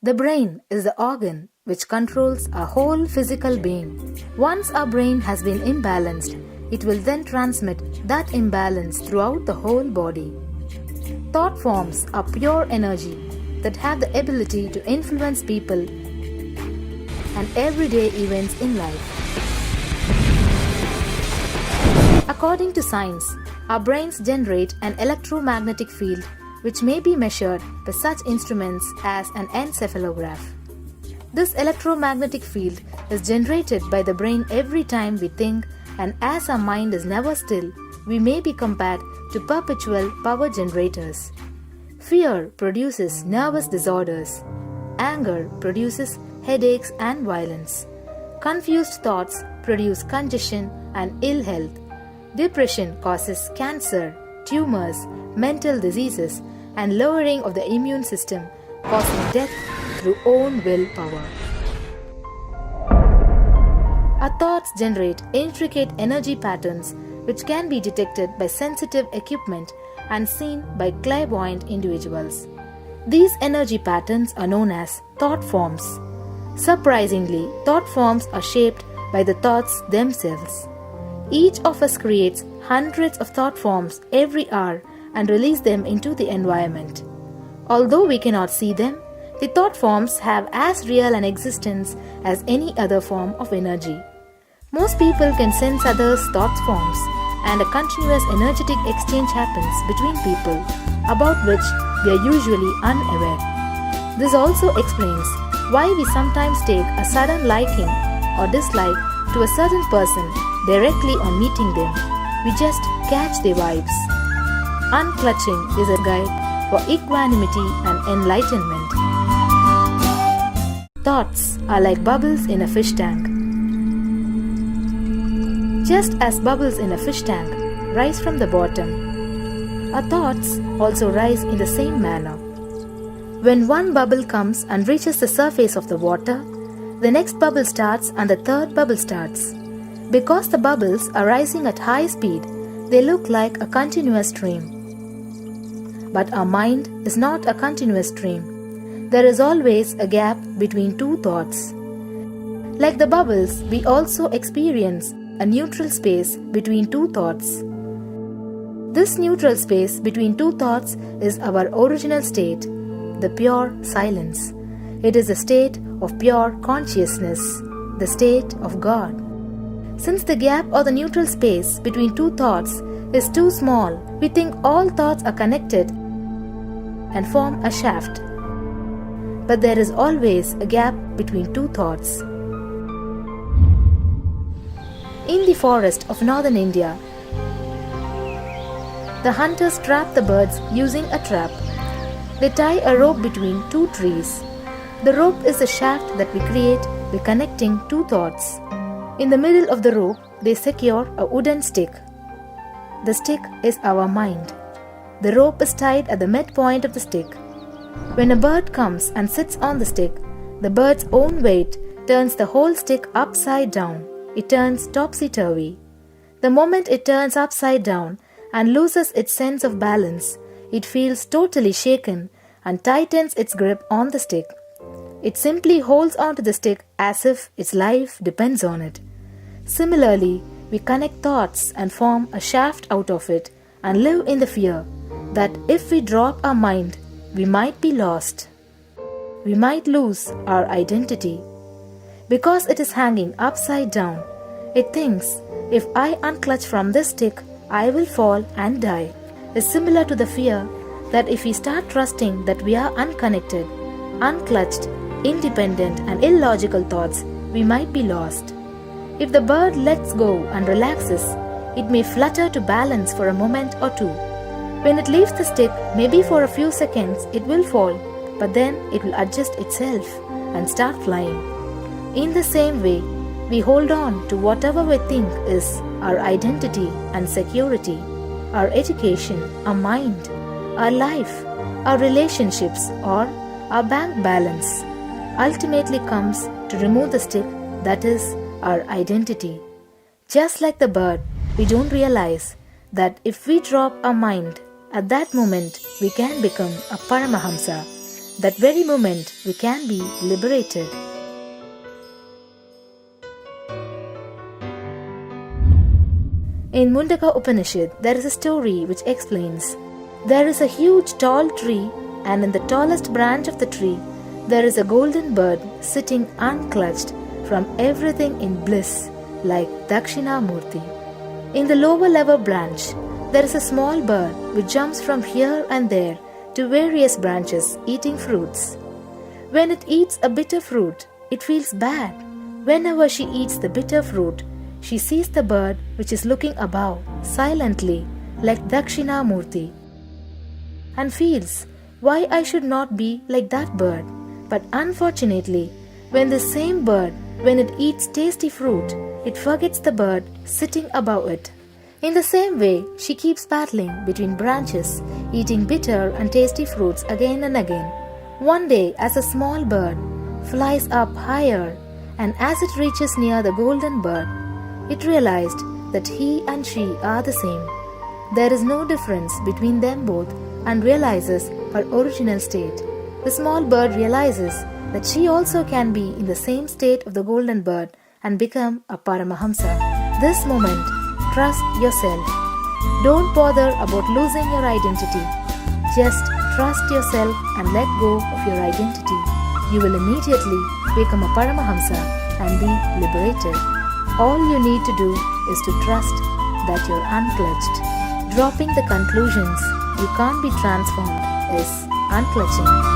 The brain is the organ which controls our whole physical being. Once our brain has been imbalanced, it will then transmit that imbalance throughout the whole body. Thought forms are pure energy that have the ability to influence people and everyday events in life. According to science, our brains generate an electromagnetic field which may be measured by such instruments as an encephalograph. This electromagnetic field is generated by the brain every time we think, and as our mind is never still, we may be compared to perpetual power generators. Fear produces nervous disorders. Anger produces headaches and violence. Confused thoughts produce congestion and ill health. Depression causes cancer, tumors, mental diseases, and lowering of the immune system, causing death through own willpower. Our thoughts generate intricate energy patterns which can be detected by sensitive equipment and seen by clairvoyant individuals. These energy patterns are known as thought forms. Surprisingly, thought forms are shaped by the thoughts themselves. Each of us creates hundreds of thought forms every hour and release them into the environment. Although we cannot see them, the thought forms have as real an existence as any other form of energy. Most people can sense others' thought forms, and a continuous energetic exchange happens between people, about which we are usually unaware. This also explains why we sometimes take a sudden liking or dislike to a certain person directly on meeting them. We just catch their vibes. Unclutching is a guide for equanimity and enlightenment. Thoughts are like bubbles in a fish tank. Just as bubbles in a fish tank rise from the bottom, our thoughts also rise in the same manner. When one bubble comes and reaches the surface of the water, the next bubble starts and the third bubble starts. Because the bubbles are rising at high speed, they look like a continuous stream. But our mind is not a continuous stream. There is always a gap between two thoughts. Like the bubbles, we also experience a neutral space between two thoughts. This neutral space between two thoughts is our original state, the pure silence. It is a state of pure consciousness, the state of God. Since the gap or the neutral space between two thoughts is too small, we think all thoughts are connected and form a shaft. But there is always a gap between two thoughts. In the forest of northern India, the hunters trap the birds using a trap. They tie a rope between two trees. The rope is the shaft that we create by connecting two thoughts. In the middle of the rope, they secure a wooden stick. The stick is our mind. The rope is tied at the midpoint of the stick. When a bird comes and sits on the stick, the bird's own weight turns the whole stick upside down. It turns topsy-turvy. The moment it turns upside down and loses its sense of balance, it feels totally shaken and tightens its grip on the stick. It simply holds onto the stick as if its life depends on it. Similarly, we connect thoughts and form a shaft out of it and live in the fear that if we drop our mind, we might be lost. We might lose our identity. Because it is hanging upside down, it thinks, if I unclutch from this stick, I will fall and die. It's similar to the fear that if we start trusting that we are unconnected, unclutched, independent and illogical thoughts, we might be lost. If the bird lets go and relaxes, it may flutter to balance for a moment or two. When it leaves the stick, maybe for a few seconds, it will fall, but then it will adjust itself and start flying. In the same way, we hold on to whatever we think is our identity and security, our education, our mind, our life, our relationships, or our bank balance. Ultimately comes to remove the stick, that is, our identity. Just like the bird, we don't realize that if we drop our mind, at that moment we can become a Paramahamsa. that very moment we can be liberated. In Mundaka Upanishad, there is a story which explains, there is a huge tall tree, and in the tallest branch of the tree, there is a golden bird sitting unclutched from everything in bliss, like Dakshinamurti. In the lower level branch, there is a small bird which jumps from here and there to various branches eating fruits. When it eats a bitter fruit, it feels bad. Whenever she eats the bitter fruit, she sees the bird which is looking above, silently, like Dakshinamurti, and feels, why I should not be like that bird. But unfortunately, when the same bird, when it eats tasty fruit, it forgets the bird sitting above it. In the same way, she keeps battling between branches, eating bitter and tasty fruits again and again. One day, as a small bird flies up higher, and as it reaches near the golden bird, it realized that he and she are the same. There is no difference between them both and realizes her original state. The small bird realizes that she also can be in the same state of the golden bird and become a Paramahamsa. This moment, trust yourself. Don't bother about losing your identity. Just trust yourself and let go of your identity. You will immediately become a Paramahamsa and be liberated. All you need to do is to trust that you're unclutched. Dropping the conclusions you can't be transformed is unclutching.